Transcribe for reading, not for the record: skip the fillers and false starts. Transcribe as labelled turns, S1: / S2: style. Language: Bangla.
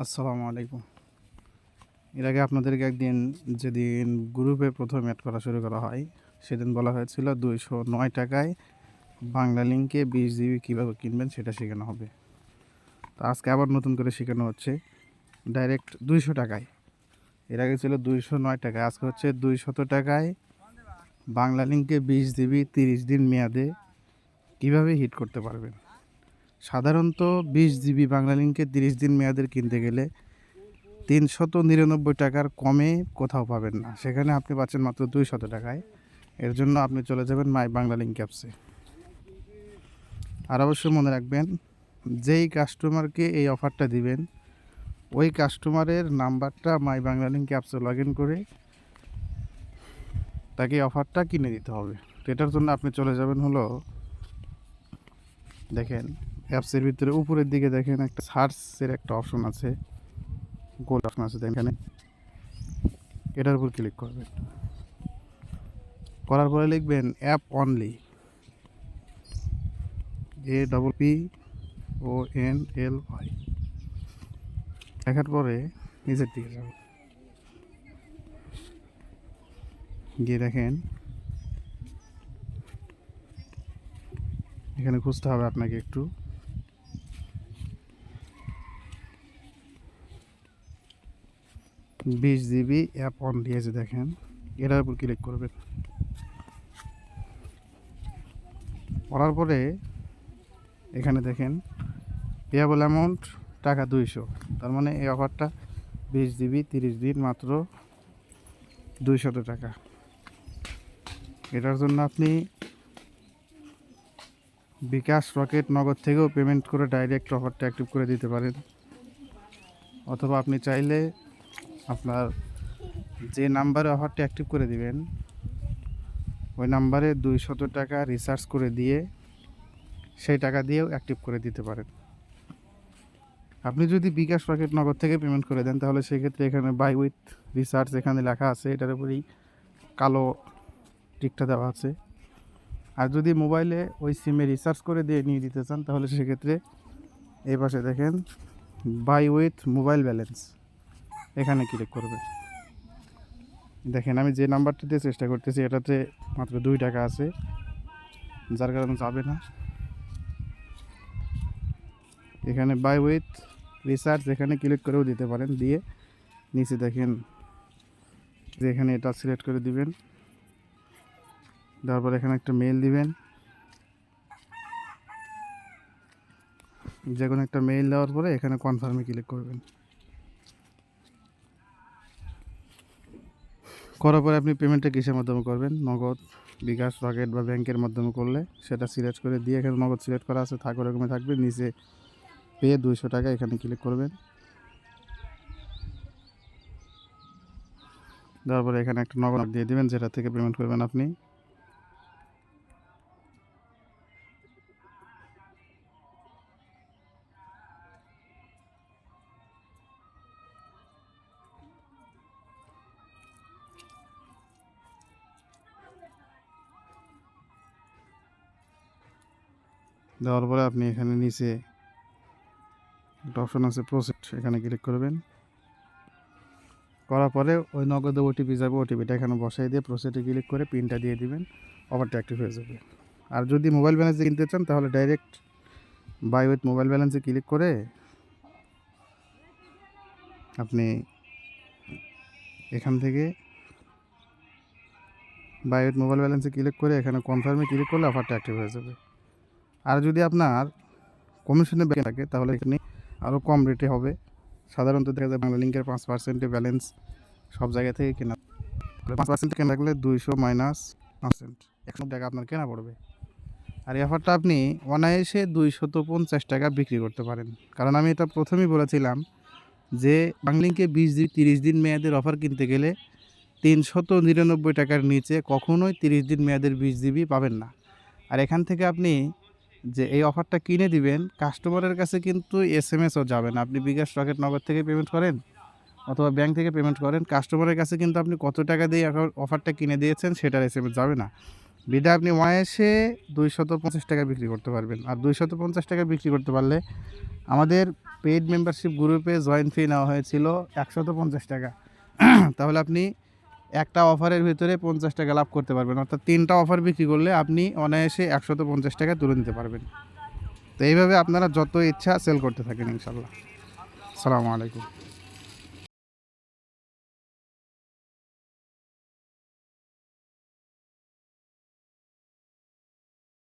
S1: আসসালামু আলাইকুম। এর আগে আপনাদেরকে একদিন যেদিন গ্রুপে প্রথম অ্যাড করা শুরু করা হয়, সেদিন বলা হয়েছিল 209 টাকায় বাংলা লিংকে 20 জিবি কীভাবে কিনবেন সেটা শেখানো হবে। তো আজকে আবার নতুন করে শেখানো হচ্ছে ডাইরেক্ট 200 টাকায়। এর আগে ছিল 209 টাকায়, আজকে হচ্ছে 200 টাকায় বাংলা লিংকে 20 জিবি 30 দিন মেয়াদে কীভাবে হিট করতে পারবেন। সাধারণত 20 জিবি বাংলা লিংকে 30 দিন মেয়াদের কিনতে গেলে 399 টাকার কমে কোথাও পাবেন না, সেখানে আপনি পাচ্ছেন মাত্র 200 টাকায়। এর জন্য আপনি চলে যাবেন মাই বাংলা লিংক অ্যাপসে। আর অবশ্যই মনে রাখবেন, যেই কাস্টমারকে এই অফারটা দিবেন ওই কাস্টমারের নাম্বারটা মাই বাংলা লিংক অ্যাপসে লগ ইন করে তাকে অফারটা কিনে দিতে হবে। তো এটার জন্য আপনি চলে যাবেন হলো, দেখেন অ্যাপসের ভিতরে উপরের দিকে দেখেন একটা সার্চের একটা অপশন আছে, গোল অপশন আছে, এখানে এটার উপর ক্লিক করবেন। করার পরে লিখবেন অ্যাপ অনলি, APPONLY। লেখার পরে নিচের দিকে যাবেন, গিয়ে দেখেন এখানে খুঁজতে হবে আপনাকে একটু। বিশ জিবি অ্যাপ অনলি আছে, দেখেন এটার উপর ক্লিক করবেন। করার পরে এখানে দেখেন পেয়াবল অ্যামাউন্ট টাকা 200, তার মানে এই অফারটা 20 জিবি 30 দিন মাত্র 200 টাকা। এটার জন্য আপনি বিকাশ, রকেট, নগদ থেকেও পেমেন্ট করে ডাইরেক্ট অফারটা অ্যাক্টিভ করে দিতে পারেন, অথবা আপনি চাইলে আপনার যে নাম্বারে অফারটা অ্যাক্টিভ করে দিবেন ওই নাম্বারে 200 টাকা রিচার্জ করে দিয়ে সেই টাকা দিয়েও অ্যাক্টিভ করে দিতে পারেন। আপনি যদি বিকাশ, রকেট, নগদ থেকে পেমেন্ট করে দেন তাহলে সেক্ষেত্রে এখানে বাই উইথ রিচার্জ এখানে লেখা আছে, এটার উপরেই কালো টিকটা দেওয়া আছে। আর যদি মোবাইলে ওই সিমে রিচার্জ করে দিয়ে নিয়ে দিতে চান তাহলে সেক্ষেত্রে এই পাশে দেখেন বাই উইথ মোবাইল ব্যালেন্স, এখানে ক্লিক করবেন। দেখেন আমি যে নাম্বারটা দিয়ে চেষ্টা করতেছি এটাতে মাত্র 2 টাকা আছে, যার কারণে যাবে না। এখানে বাই উইথ রিচার্জ এখানে ক্লিক করেও দিতে পারেন, দিয়ে নিচে দেখেন যে এখানে এটা সিলেক্ট করে দিবেন। তারপর এখানে একটা মেল দিবেন, যে কোনো একটা মেইল দেওয়ার পরে এখানে কনফার্মে ক্লিক করবেন। করার পরে আপনি পেমেন্টটা কিসের মাধ্যমে করবেন, নগদ, বিকাশ, রকেট বা ব্যাংকের মাধ্যমে করলে সেটা সিলেক্ট করে দিয়ে এখানে নগদ সিলেক্ট করা আছে, থাক ওরকমই থাকবে। নিচে পে 200 টাকা এখানে ক্লিক করবেন। দেওয়ার পরে এখানে একটা নগদ দিয়ে দেবেন যেটা থেকে পেমেন্ট করবেন আপনি। দেওয়ার পরে আপনি এখানে নিচে একটা অপশন আছে প্রসেস, এখানে ক্লিক করবেন। করার পরে ওই নগদে ওটিপি যাবে, ওটিপিটা এখানে বসাই দিয়ে প্রসেসে ক্লিক করে পিনটা দিয়ে দিবেন, অফারটা অ্যাক্টিভ হয়ে যাবে। আর যদি মোবাইল ব্যালেন্সে কিনতে চান তাহলে ডাইরেক্ট বাই উইথ মোবাইল ব্যালেন্সে ক্লিক করে আপনি এখান থেকে বাই উইথ মোবাইল ব্যালেন্সে ক্লিক করে এখানে কনফার্মে ক্লিক করলে অফারটা অ্যাক্টিভ হয়ে যাবে। আর যদি আপনার কমিশনে ব্যাংক থাকে তাহলে এখানে আরও কম রেটে হবে। সাধারণত দেখা যায় বাংলা লিংকের 5% ব্যালেন্স সব জায়গা থেকে কেনা, 5% কেনা থাকলে 200 মাইনাস 5%, 100 টাকা আপনার কেনা পড়বে। আর এই অফারটা আপনি অনায়াসে 250 টাকা বিক্রি করতে পারেন, কারণ আমি এটা প্রথমেই বলেছিলাম যে বাংলা লিংকে 20 দিন 30 দিন মেয়াদের অফার কিনতে গেলে 399 টাকার নিচে কখনোই 30 দিন মেয়াদের 20 জিবি পাবেন না। আর এখান থেকে আপনি যে এই অফারটা কিনে দিবেন কাস্টমারের কাছে কিন্তু SMS-ও যাবে না। আপনি বিকাশ, রকেট, নগদ থেকে পেমেন্ট করেন অথবা ব্যাংক থেকে পেমেন্ট করেন, কাস্টমারের কাছে কিন্তু আপনি কত টাকা দিয়ে অফারটা কিনে দিয়েছেন সেটার SMS যাবে না। বিধায় আপনি অনায়াসে 250 টাকা বিক্রি করতে পারবেন। আর 250 টাকা বিক্রি করতে পারলে আমাদের পেইড মেম্বারশিপ গ্রুপে জয়েন ফি নেওয়া হয়েছিল 150 টাকা। তাহলে আপনি একটা অফারের ভিতরে 50 টাকা লাভ করতে পারবেন, অর্থাৎ 3টা অফার বিক্রি করলে আপনি অনায়াসে 150 টাকা তুলে নিতে পারবেন। তো এইভাবে আপনারা যত ইচ্ছা সেল করতে থাকেন ইনশাল্লাহ। আসসালামু আলাইকুম।